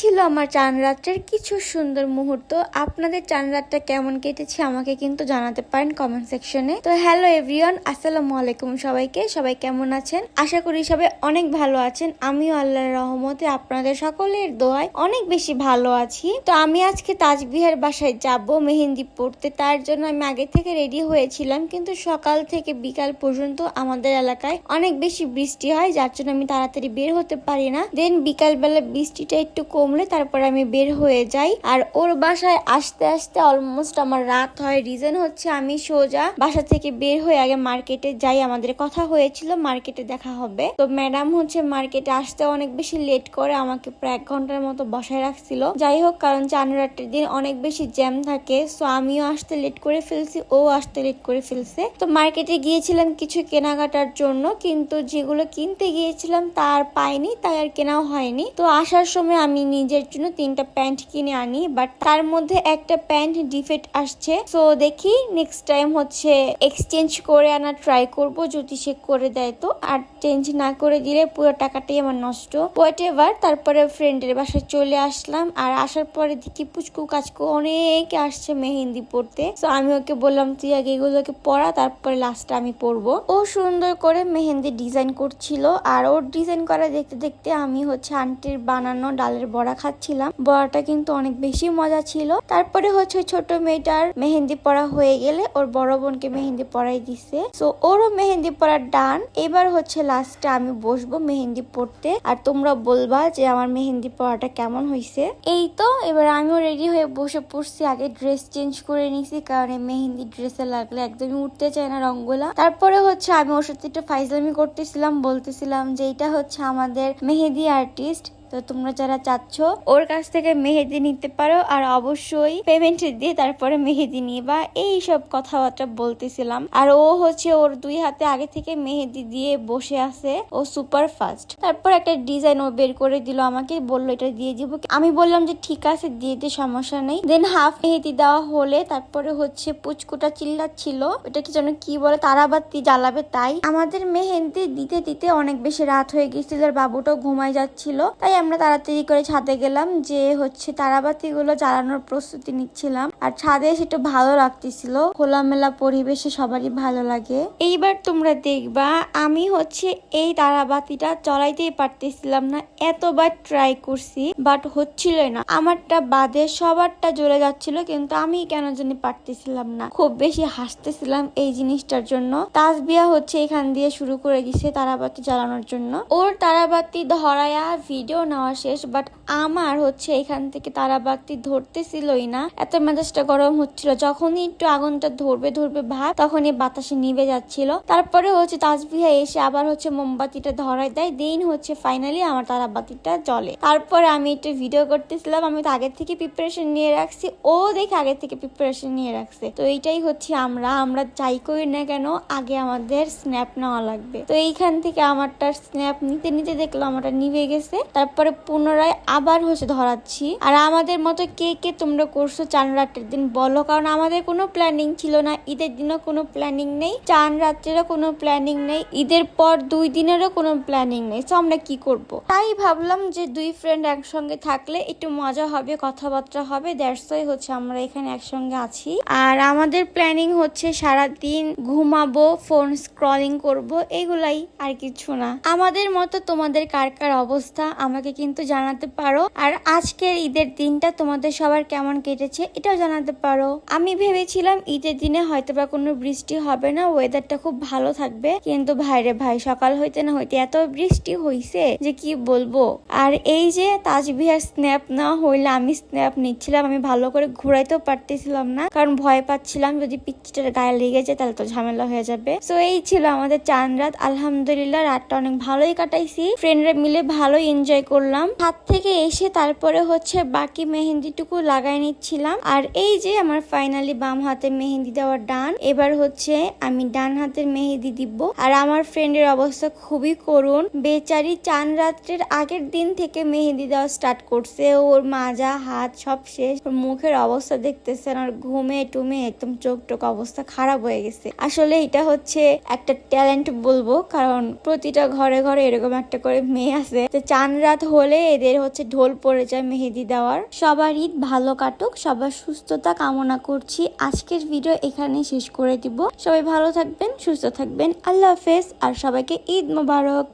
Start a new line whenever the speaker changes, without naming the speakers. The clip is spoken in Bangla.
ছিল আমার চান রাত্রের কিছু সুন্দর মুহূর্ত। আপনাদের চান রাতটা কেমন কেটেছে আমাকে কিন্তু জানাতে পারেন কমেন্ট সেকশনে। তো হ্যালো এভরিওয়ান, আসসালামু আলাইকুম সবাইকে। সবাই কেমন আছেন? আশা করি সবাই অনেক ভালো আছেন। আমিও আল্লাহর রহমতে আপনাদের সকলের দোয়ায় অনেক বেশি ভালো আছি। তো আমি আজকে তাজবিহার বাসায় যাব মেহেন্দি পড়তে, তার জন্য আমি আগে থেকে রেডি হয়েছিলাম, কিন্তু সকাল থেকে বিকাল পর্যন্ত আমাদের এলাকায় অনেক বেশি বৃষ্টি হয়, যার জন্য আমি তাড়াতাড়ি বের হতে পারি না। দেন বিকাল বেলা বৃষ্টিটা একটু কমলে তারপর আমি বের হয়ে যাই। আর ওর বাসায় আসতে আসতে অলমোস্ট আমার রাত হয়। রিজন হচ্ছে আমি সোজা বাসা থেকে বের হয়ে আগে মার্কেটে যাই। আমাদের কথা হয়েছিল মার্কেটে দেখা হবে, তো ম্যাডাম হচ্ছে মার্কেটে আসতে অনেক বেশি লেট করে, আমাকে প্রায় 1 ঘন্টার মতো বসায় রাখছিল। যাই হোক, কারণ চান রাতের দিন অনেক বেশি জ্যাম থাকে, সো আমিও আসতে লেট করে ফেলছি, ও আসতে লেট করে ফেলছে। তো মার্কেটে গিয়েছিলাম কিছু কেনাকাটার জন্য, কিন্তু যেগুলো কিনতে গিয়েছিলাম তার পাইনি, তাই আর কেনাও হয়নি। তো আসার সময় আমি নিজের জন্য 3টা প্যান্ট কিনে আনি, বাট তার মধ্যে একটা প্যান্ট ডিফেক্ট আসছে। সো দেখি নেক্সট টাইম হচ্ছে এক্সচেঞ্জ করে আনা ট্রাই করব, যদি সে করে দেয় তো। আর চেঞ্জ না করে দিলে পুরো টাকাটাই আমার নষ্ট। হোয়াটএভার। তারপরে ফ্রেন্ডের বাসায় চলে আসলাম, আর আসার পরে দেখি পুচকু কাচকু অনেকে আসছে মেহেন্দি পড়তে। সো আমি ওকে বললাম তুই আগে এগুলোকে পড়া, তারপরে লাস্টে আমি পড়বো। ও সুন্দর করে মেহেন্দি ডিজাইন করছিল, আর ওর ডিজাইন করা দেখতে দেখতে আমি হচ্ছে আন্টির বানানো ডালের বড়া খাচ্ছিলাম। বড়াটা কিন্তু অনেক বেশি মজা ছিল। তারপরে হচ্ছে ছোট মেয়েটার মেহেন্দি পড়া হয়ে গেলে ওর বড় বোনকে মেহেন্দি পড়াই দিছে। সো ওরও মেহেন্দি পড়া ডান। এবার হচ্ছে লাস্টে আমি বসবো মেহেন্দি পড়তে, আর তোমরা বলবা যে আমার মেহেন্দি পড়াটা কেমন হয়েছে। এই তো এবার আমিও রেডি হয়ে বসে পড়ছি। আগে ড্রেস চেঞ্জ করে নিছি, কারণ মেহেন্দি ড্রেসে লাগলে একদমই উঠতে চায় না রঙগুলা। তারপরে হচ্ছে আমি ওর সাথে একটু ফাইজলামি করতেছিলাম, বলতেছিলাম যে এটা হচ্ছে আমাদের মেহেদি আর্টিস্ট, তো তোমরা যারা চাচ্ছ ওর কাছ থেকে মেহেদি নিতে পারো, আর অবশ্যই পেমেন্ট দিয়ে তারপরে মেহেদি নিবা, এই সব কথাবার্তা বলতেছিলাম। আর ও হচ্ছে ওর 2 হাতে আগে থেকে মেহেদি দিয়ে বসে আছে, ও সুপার ফাস্ট। তারপর একটা ডিজাইন ও বের করে দিল আমাকে, বললো এটা দিয়ে দিব। আমি বললাম যে ঠিক আছে দিয়ে দিয়ে, সমস্যা নেই। দেন হাফ মেহেদি দেওয়া হলে তারপরে হচ্ছে পুচকুটা চিল্লাচ্ছিল, ওটা কি যেন কি বলে, তারাবাতি জ্বালাবে, তাই আমাদের মেহেন্দি দিতে দিতে অনেক বেশি রাত হয়ে গেছিল, আর বাবুটাও ঘুমায় যাচ্ছিল। তাই আমরা তাড়াতাড়ি করে ছাদে গেলাম, যে হচ্ছে তারাবাতি গুলো জ্বালানোর প্রস্তুতি নিচ্ছিলাম। আর ছাদে এসে একটু ভালো লাগতেছিল, খোলামেলা পরিবেশে সবারই ভালো লাগে। এইবার তোমরা দেখবা আমি হচ্ছে এই তারাবাতিটা জ্বলাইতেই পারতেছিলাম না, এতবার ট্রাই করছি বাট হচ্ছিল না। আমারটা বাদে সবারটা জ্বলে যাচ্ছিল, কিন্তু আমি কেন জানি পারতেছিলাম না। খুব বেশি হাসতেছিলাম এই জিনিসটার জন্য। তাসবিয়া হচ্ছে এখান দিয়ে শুরু করে দিছে তারাবাতি জ্বালানোর জন্য। ওর তারাবাতি ধরায়া ভিডিও নেওয়া শেষ, বাট আমার হচ্ছে এখান থেকে তারাবাতি ধরতেছিলই না, এত মেজাজটা গরম হচ্ছিল। যখনই একটু আগুনটা ধরবে ধরবে ভাব, তখনই বাতাসে নিভে যাচ্ছিল। তারপরে হচ্ছে তাসবিহা এসে আবার হচ্ছে মোমবাতিটা ধরাই দেয়, দেন হচ্ছে ফাইনালি আমার তারাবাতিটা জ্বলে। তারপরে আমি একটু ভিডিও করতেছিলাম, আমি তো আগে থেকে প্রিপারেশন নিয়ে রাখছি, ও দেখে আগে থেকে প্রিপারেশন নিয়ে রাখছে। তো এইটাই হচ্ছে আমরা চাই করি না কেন আগে আমাদের স্ন্যাপ নেওয়া লাগবে। তো এইখান থেকে আমারটা স্ন্যাপ নিতে নিতে দেখলাম আমারটা নিভে গেছে। তারপরে পুনরায় আবার হচ্ছে ধরাচ্ছি। আর আমাদের মতো কে কে তোমরা করছো চান রাতের দিন বলো, কারণ আমাদের কোনো প্ল্যানিং ছিল না, ঈদের দিনও কোনো প্ল্যানিং নেই, চান রাত্রেরও কোনো প্ল্যানিং নেই, ঈদের পর 2 দিনেরও কোনো প্ল্যানিং নেই। তো আমরা কি করব? তাই ভাবলাম যে 2 ফ্রেন্ড একসঙ্গে থাকলে একটু মজা হবে, কথাবার্তা হবে, দ্যাটস ওয়াই হচ্ছে আমরা এখানে একসঙ্গে আছি। আর আমাদের প্ল্যানিং হচ্ছে সারাদিন ঘুমাবো, ফোন স্ক্রলিং করব, এগুলাই, আর কিছু না। আমাদের মতো তোমাদের কার কার অবস্থা আমাকে কিন্তু জানাতে পারো। আর আজকের ঈদের দিনটা তোমাদের সবার কেমন কেটেছে এটাও জানাতে পারো। আমি ভেবেছিলাম ঈদের দিনে হয়তো বা কোনো বৃষ্টি হবে না, ওয়েদারটা খুব ভালো থাকবে, কিন্তু ভাইরে ভাই সকাল হইতে না হইতে এত বৃষ্টি হইছে যে কি বলবো। আর এই যে তাজবিহার স্ন্যাপ না হইলে আমি স্ন্যাপ নিচ্ছিলাম, আমি ভালো করে ঘুরাইতেও পারতেছিলাম না, কারণ ভয় পাচ্ছিলাম যদি পিচ্চিটার গায়ে লেগে যায় তাহলে তো ঝামেলা হয়ে যাবে। সো এই ছিল আমাদের চান রাত। আলহামদুলিল্লাহ রাতটা অনেক ভালোই কাটাইছি, ফ্রেন্ডরা মিলে ভালোই এনজয় করলাম। হাত থেকে এসে তারপরে হচ্ছে বাকি মেহেন্দিটুকু লাগাই নিচ্ছিলাম। আর এই যে আমার ফাইনালি বাম হাতে মেহেন্দি দেওয়া ডান, এবার হচ্ছে আমি ডান হাতের মেহেন্দি দিব। আর আমার ফ্রেন্ডের অবস্থা খুবই করুণ, বেচারি চান রাত্রের আগের দিন থেকে মেহেন্দি দেওয়া স্টার্ট করছে, ওর মাজা হাত সব শেষ, ওর মুখের অবস্থা দেখতেছেন, আর ঘুমে টুমে একদম চোখ টোক অবস্থা খারাপ হয়ে গেছে। আসলে এটা হচ্ছে একটা ট্যালেন্ট বলবো, কারণ প্রতিটা ঘরে ঘরে এরকম একটা করে মেয়ে আছে যে চান রাত হলে এদের হচ্ছে ঢোল পড়ে যায় মেহেদি দেওয়ার। সবার ঈদ ভালো কাটুক, সবার সুস্থতা কামনা করছি। আজকের ভিডিও এখানেই শেষ করে দিব। সবাই ভালো থাকবেন, সুস্থ থাকবেন। আল্লাহ হাফেজ আর সবাইকে ঈদ মোবারক।